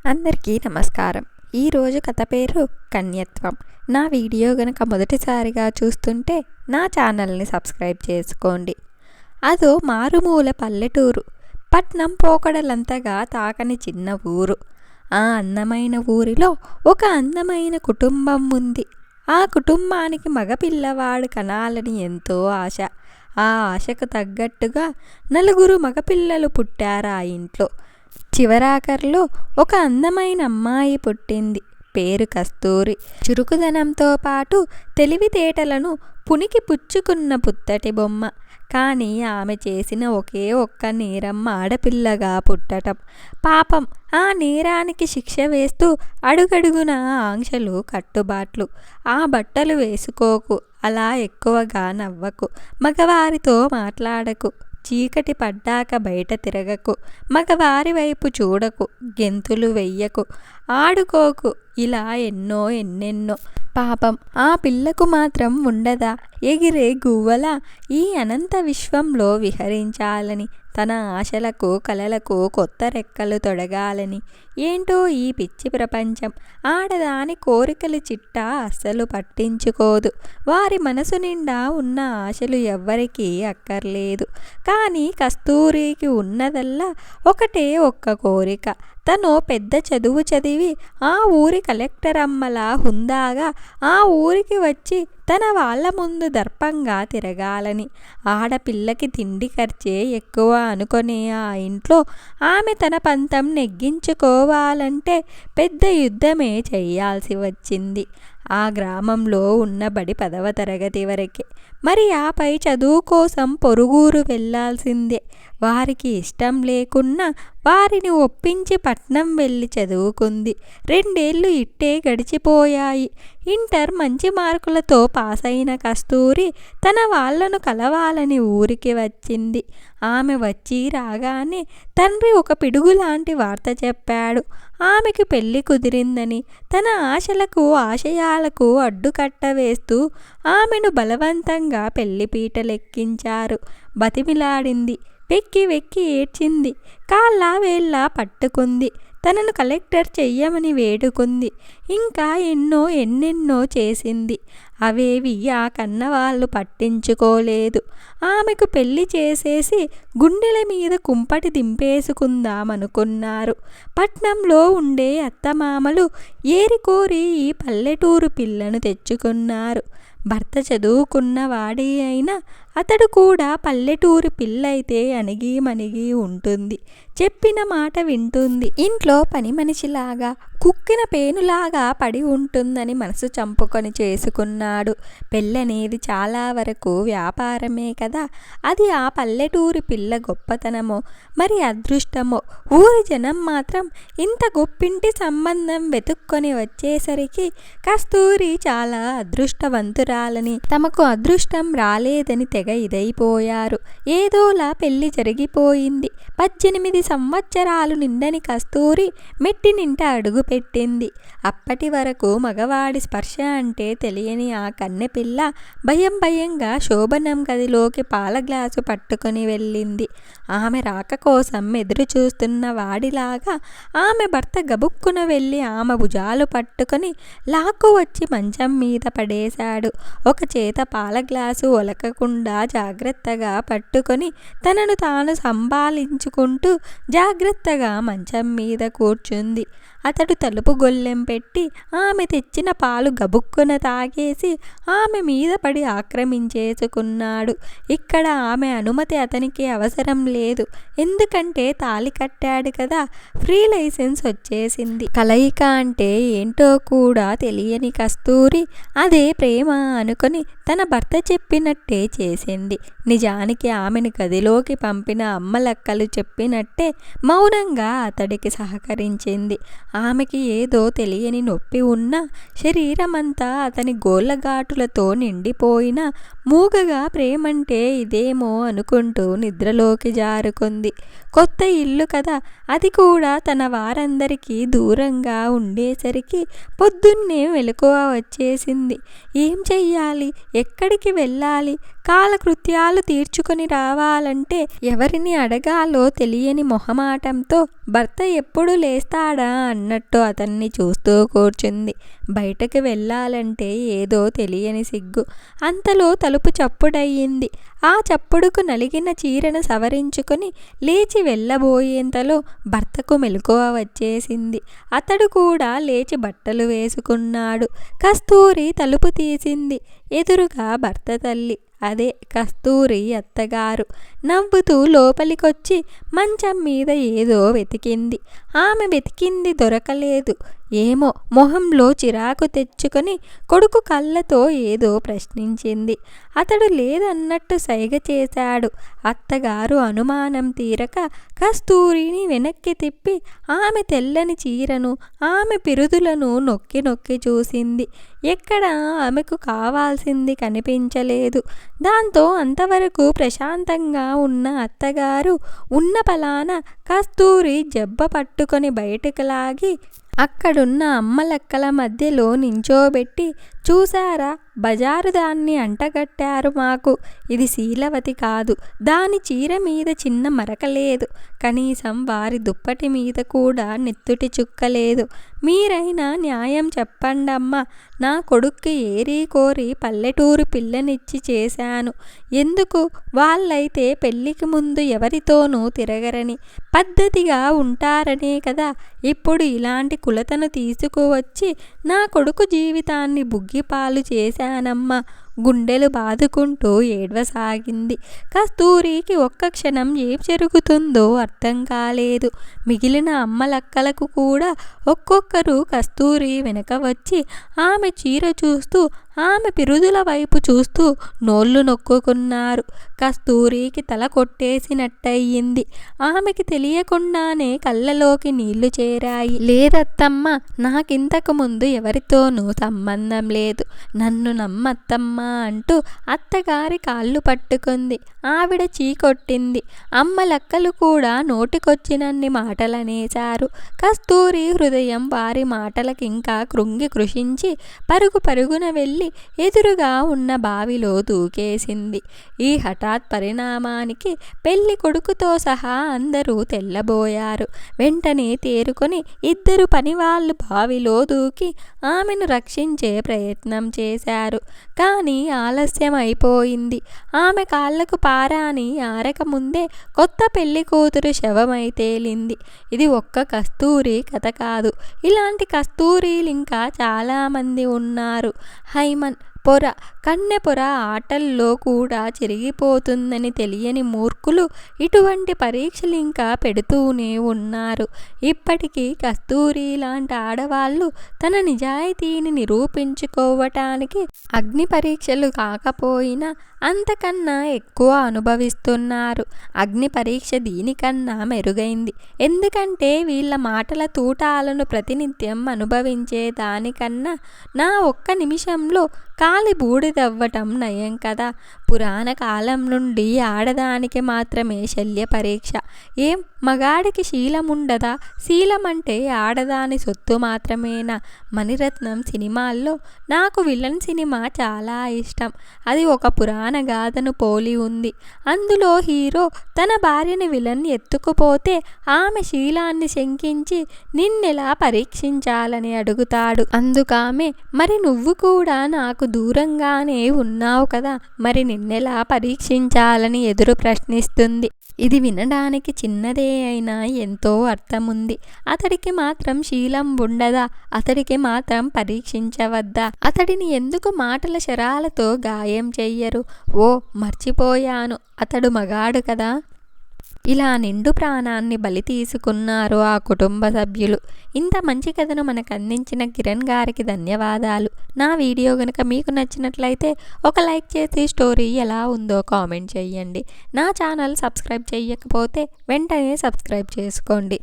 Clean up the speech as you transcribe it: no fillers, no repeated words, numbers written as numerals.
అందరికీ నమస్కారం. ఈరోజు కథ పేరు కన్యత్వం. నా వీడియో గనక మొదటిసారిగా చూస్తుంటే నా ఛానల్ని సబ్స్క్రైబ్ చేసుకోండి. అదో మారుమూల పల్లెటూరు, పట్నం పోకడలంతగా తాకని చిన్న ఊరు. ఆ అందమైన ఊరిలో ఒక అందమైన కుటుంబం ఉంది. ఆ కుటుంబానికి మగపిల్లవాడు కనాలని ఎంతో ఆశ. ఆ ఆశకు తగ్గట్టుగా 4 మగపిల్లలు పుట్టారు ఆ ఇంట్లో. చివరాఖర్లో ఒక అందమైన అమ్మాయి పుట్టింది. పేరు కస్తూరి. చురుకుదనంతో పాటు తెలివితేటలను పునికి పుచ్చుకున్న పుత్తటి బొమ్మ. కానీ ఆమె చేసిన ఒకే ఒక్క నేరం ఆడపిల్లగా పుట్టటం. పాపం ఆ నేరానికి శిక్ష వేస్తూ అడుగడుగున ఆంక్షలు, కట్టుబాట్లు. ఆ బట్టలు వేసుకోకు, అలా ఎక్కువగా నవ్వకు, మగవారితో మాట్లాడకు, చీకటి పడ్డాక బయట తిరగకు, మగవారి వైపు చూడకు, గెంతులు వెయ్యకు, ఆడుకోకు, ఇలా ఎన్నెన్నో. పాపం ఆ పిల్లకు మాత్రం ఉండదా ఎగిరే గువ్వలా ఈ అనంత విశ్వంలో విహరించాలని, తన ఆశలకు కలలకు కొత్త రెక్కలు తొడగాలని. ఏంటో ఈ పిచ్చి ప్రపంచం ఆడదాని కోరికలు చిట్టా అస్సలు పట్టించుకోదు. వారి మనసు నిండా ఉన్న ఆశలు ఎవ్వరికీ అక్కర్లేదు. కానీ కస్తూరికి ఉన్నదల్లా ఒకటే ఒక్క కోరిక. తను పెద్ద చదువు చదివి ఆ ఊరి కలెక్టర్ అమ్మలా హుందాగా ఆ ఊరికి వచ్చి తన వాళ్ళ ముందు దర్పంగా తిరగాలని. ఆడపిల్లకి తిండి ఖర్చే ఎక్కువ అనుకునే ఆ ఇంట్లో ఆమె తన పంతం నెగ్గించుకోవాలంటే పెద్ద యుద్ధమే చెయ్యాల్సి వచ్చింది. ఆ గ్రామంలో ఉన్న బడి 10వ తరగతి వరకే. మరి ఆపై చదువు కోసం పొరుగురు వెళ్లాల్సిందే. వారికి ఇష్టం లేకున్నా వారిని ఒప్పించి పట్నం వెళ్ళి చదువుకుంది. 2 ఏళ్ళు ఇట్టే గడిచిపోయాయి. ఇంటర్ మంచి మార్కులతో పాస్ అయిన కస్తూరి తన వాళ్లను కలవాలని ఊరికి వచ్చింది. ఆమె వచ్చి రాగానే తండ్రి ఒక పిడుగులాంటి వార్త చెప్పాడు. ఆమెకు పెళ్లి కుదిరిందని. తన ఆశలకు ఆశయాలకు అడ్డుకట్ట వేస్తూ ఆమెను బలవంతంగా పెళ్లిపీటలెక్కించారు. బతిమిలాడింది, వెక్కి వెక్కి ఏడ్చింది, కాళ్ళ వేళ్ళ పట్టుకుంది, తనను కలెక్టర్ చెయ్యమని వేడుకుంది. ఇంకా ఎన్నెన్నో చేసింది. అవేవి ఆ కన్నవాళ్ళు పట్టించుకోలేదు. ఆమెకు పెళ్లి చేసేసి గుండెల మీద కుంపటి దింపేసుకుందామనుకున్నారు. పట్నంలో ఉండే అత్తమామలు ఏరికోరి ఈ పల్లెటూరు పిల్లను తెచ్చుకున్నారు. భర్త చదువుకున్న వాడే అయినా అతడు కూడా పల్లెటూరు పిల్లయితే అణిగి మణిగి ఉంటుంది. చెప్పిన మాట వింటుంది. ఇంట్లో పని మనిషిలాగా, కుక్కిన పేనులాగా పడి ఉంటుందని మనసు చంపుకొని చేసుకున్నాడు. పెళ్ళనేది చాలా వరకు వ్యాపారమే కదా. అది ఆ పల్లెటూరి పిల్ల గొప్పతనమో మరి అదృష్టమో. ఊరి జనం మాత్రం ఇంత గొప్పింటి సంబంధం వెతుక్కొని వచ్చేసరికి కస్తూరి చాలా అదృష్టవంతురాలని, తమకు అదృష్టం రాలేదని తెగ ఇదైపోయారు. ఏదోలా పెళ్లి జరిగిపోయింది. 18 సంవత్సరాలు నిండని కస్తూరి మెట్టినింట అడుగు పెట్టింది. అప్పటి వరకు మగవాడి స్పర్శ అంటే తెలియని ఆ కన్నెపిల్ల భయంగా శోభనం గదిలోకి పాల గ్లాసు పట్టుకుని వెళ్ళింది. ఆమె రాక కోసం ఎదురు చూస్తున్న వాడిలాగా ఆమె భర్త గబుక్కున వెళ్ళి ఆమె భుజాలు పట్టుకొని లాక్కు వచ్చి మంచం మీద పడేశాడు. ఒక చేత పాల గ్లాసు ఒలకకుండా జాగ్రత్తగా పట్టుకొని తనను తాను సంభాళించుకుంటూ జాగ్రత్తగా మంచం మీద కూర్చుంది. అతడు తలుపు గొల్లెం పెట్టి ఆమె తెచ్చిన పాలు గబుక్కున తాగేసి ఆమె మీద పడి ఆక్రమించేసుకున్నాడు. ఇక్కడ ఆమె అనుమతి అతనికి అవసరం లేదు. ఎందుకంటే తాళి కట్టాడు కదా. ఫ్రీ లైసెన్స్ వచ్చేసింది. కలయిక అంటే ఏంటో కూడా తెలియని కస్తూరి అదే ప్రేమ అనుకొని తన భర్త చెప్పినట్టే చేసింది. నిజానికి ఆమెను గదిలోకి పంపిన అమ్మలక్కలు చెప్పినట్టే మౌనంగా అతడికి సహకరించింది. ఆమెకి ఏదో తెలియని నొప్పి ఉన్నా శరీరమంతా అతని గోళ్ళగాటులతో నిండిపోయినా మూగగా ప్రేమంటే ఇదేమో అనుకుంటూ నిద్రలోకి జారుకుంది. కొత్త ఇల్లు కదా, అది కూడా తన వారందరికీ దూరంగా ఉండేసరికి పొద్దున్నే మెలకువ వచ్చేసింది. ఏం చెయ్యాలి, ఎక్కడికి వెళ్ళాలి, కాలకృత్యాలు తీర్చుకొని రావాలంటే ఎవరిని అడగాలో తెలియని మొహమాటంతో భర్త ఎప్పుడు లేస్తాడా అన్నట్టు అతన్ని చూస్తూ కూర్చుంది. బయటకు వెళ్ళాలంటే ఏదో తెలియని సిగ్గు. అంతలో తలుపు చప్పుడయ్యింది. ఆ చప్పుడుకు నలిగిన చీరను సవరించుకొని లేచి వెళ్ళబోయేంతలో భర్తకు మెలకువ వచ్చేసింది. అతడు కూడా లేచి బట్టలు వేసుకున్నాడు. కస్తూరి తలుపు తీసింది. ఎదురుగా భర్త తల్లి, అదే కస్తూరి అత్తగారు, నవ్వుతూ లోపలికొచ్చి మంచం మీద ఏదో వెతికింది. ఆమె వెతికింది దొరకలేదు. ఏమో మొహంలో చిరాకు తెచ్చుకొని కొడుకు కళ్ళతో ఏదో ప్రశ్నించింది. అతడు లేదన్నట్టు సైగ చేశాడు. అత్తగారు అనుమానం తీరక కస్తూరిని వెనక్కి తిప్పి ఆమె తెల్లని చీరను, ఆమె పిరుదులను నొక్కి నొక్కి చూసింది. ఎక్కడా ఆమెకు కావాల్సింది కనిపించలేదు. దాంతో అంతవరకు ప్రశాంతంగా ఉన్న అత్తగారు ఉన్న పలాన కస్తూరి జబ్బ పట్టుకొని బయటకు లాగి అక్కడున్న అమ్మలక్కల మధ్యలో నించోబెట్టి, చూశారా, బజారు దాన్ని అంటగట్టారు మాకు. ఇది శీలవతి కాదు. దాని చీర మీద చిన్న మరక లేదు. కనీసం వారి దుప్పటి మీద కూడా నెత్తుటి చుక్కలేదు. మీరైనా న్యాయం చెప్పండమ్మా. నా కొడుక్కి ఏరీ కోరి పల్లెటూరు పిల్లనిచ్చి చేశాను. ఎందుకు? వాళ్ళైతే పెళ్ళికి ముందు ఎవరితోనూ తిరగరని, పద్ధతిగా ఉంటారనే కదా ఇప్పుడు ఇలాంటి కులతను తీసుకువచ్చి నా కొడుకు జీవితాన్ని బుగ్గిపాలు చేశానమ్మా. గుండెలు బాదుకుంటూ ఏడ్వసాగింది. కస్తూరికి ఒక్క క్షణం ఏం జరుగుతుందో అర్థం కాలేదు. మిగిలిన అమ్మలక్కలకు కూడా ఒక్కొక్కరు కస్తూరి వెనక వచ్చి ఆమె చీర చూస్తూ, ఆమె పిరుదుల వైపు చూస్తూ నోళ్ళు నొక్కుకున్నారు. కస్తూరికి తల కొట్టేసినట్టయింది. ఆమెకి తెలియకుండానే కళ్ళలోకి నీళ్లు చేరాయి. లేదత్తమ్మ, నాకింతకు ముందు ఎవరితోనూ సంబంధం లేదు. నన్ను నమ్మత్తమ్మా అంటూ అత్తగారి కాళ్ళు పట్టుకుంది. ఆవిడ చీకొట్టింది. అమ్మలక్కలు కూడా నోటికొచ్చినన్ని మాటలనేశారు. కస్తూరి హృదయం వారి మాటలకింకా కృంగి కృషించి పరుగు పరుగున వెళ్ళి ఎదురుగా ఉన్న బావిలో దూకేసింది. ఈ హఠాత్ పరిణామానికి పెళ్లి కొడుకుతో సహా అందరూ తెల్లబోయారు. వెంటనే తేరుకొని ఇద్దరు పనివాళ్ళు బావిలో దూకి ఆమెను రక్షించే ప్రయత్నం చేశారు. కానీ ఆలస్యం అయిపోయింది. ఆమె కాళ్లకు పారాని ఆరకముందే కొత్త పెళ్లి కూతురు శవమై తేలింది. ఇది ఒక్క కస్తూరి కథ కాదు. ఇలాంటి కస్తూరీలింకా చాలామంది ఉన్నారు. హైమన్ పొర, కన్నెపొర ఆటల్లో కూడా చెరిగిపోతుందని తెలియని మూర్ఖులు ఇటువంటి పరీక్షలు ఇంకా పెడుతూనే ఉన్నారు. ఇప్పటికీ కస్తూరి లాంటి ఆడవాళ్ళు తన నిజాయితీని నిరూపించుకోవటానికి అగ్ని పరీక్షలు కాకపోయినా అంతకన్నా ఎక్కువ అనుభవిస్తున్నారు. అగ్ని పరీక్ష దీనికన్నా మెరుగైంది. ఎందుకంటే వీళ్ళ మాటల తూటాలను ప్రతినిత్యం అనుభవించే దానికన్నా నా ఒక్క నిమిషంలో కాలి బూడిదవ్వటం నయం కదా. పురాణ కాలం నుండి ఆడదానికి మాత్రమే శల్య పరీక్ష. ఏం మగాడికి శీలముండదా? శీలమంటే ఆడదాని సొత్తు మాత్రమేనా? మణిరత్నం సినిమాల్లో నాకు విలన్ సినిమా చాలా ఇష్టం. అది ఒక పురాణ గాథను పోలి ఉంది. అందులో హీరో తన భార్యని విలన్ ఎత్తుకుపోతే ఆమె శీలాన్ని శంకించి నిన్నెలా పరీక్షించాలని అడుగుతాడు. అందుకామె, మరి నువ్వు కూడా నాకు దూరంగానే ఉన్నావు కదా, మరి నిన్నెలా పరీక్షించాలని ఎదురు ప్రశ్నిస్తుంది. ఇది వినడానికి చిన్నదే అయినా ఎంతో అర్థముంది. అతడికి మాత్రం శీలం ఉండదా? అతడికి మాత్రం పరీక్షించవద్దా? అతడిని ఎందుకు మాటల శరాలతో గాయం చెయ్యరు? ఓ మర్చిపోయాను, అతడు మగాడు కదా. ఇలా నిండు ప్రాణాన్ని బలి తీసుకున్నారు ఆ కుటుంబ సభ్యులు. ఇంత మంచి కథను మనకు అందించిన కిరణ్ గారికి ధన్యవాదాలు. నా వీడియో కనుక మీకు నచ్చినట్లయితే ఒక లైక్ చేసి స్టోరీ ఎలా ఉందో కామెంట్ చేయండి. నా ఛానల్ సబ్స్క్రైబ్ చేయకపోతే వెంటనే సబ్స్క్రైబ్ చేసుకోండి.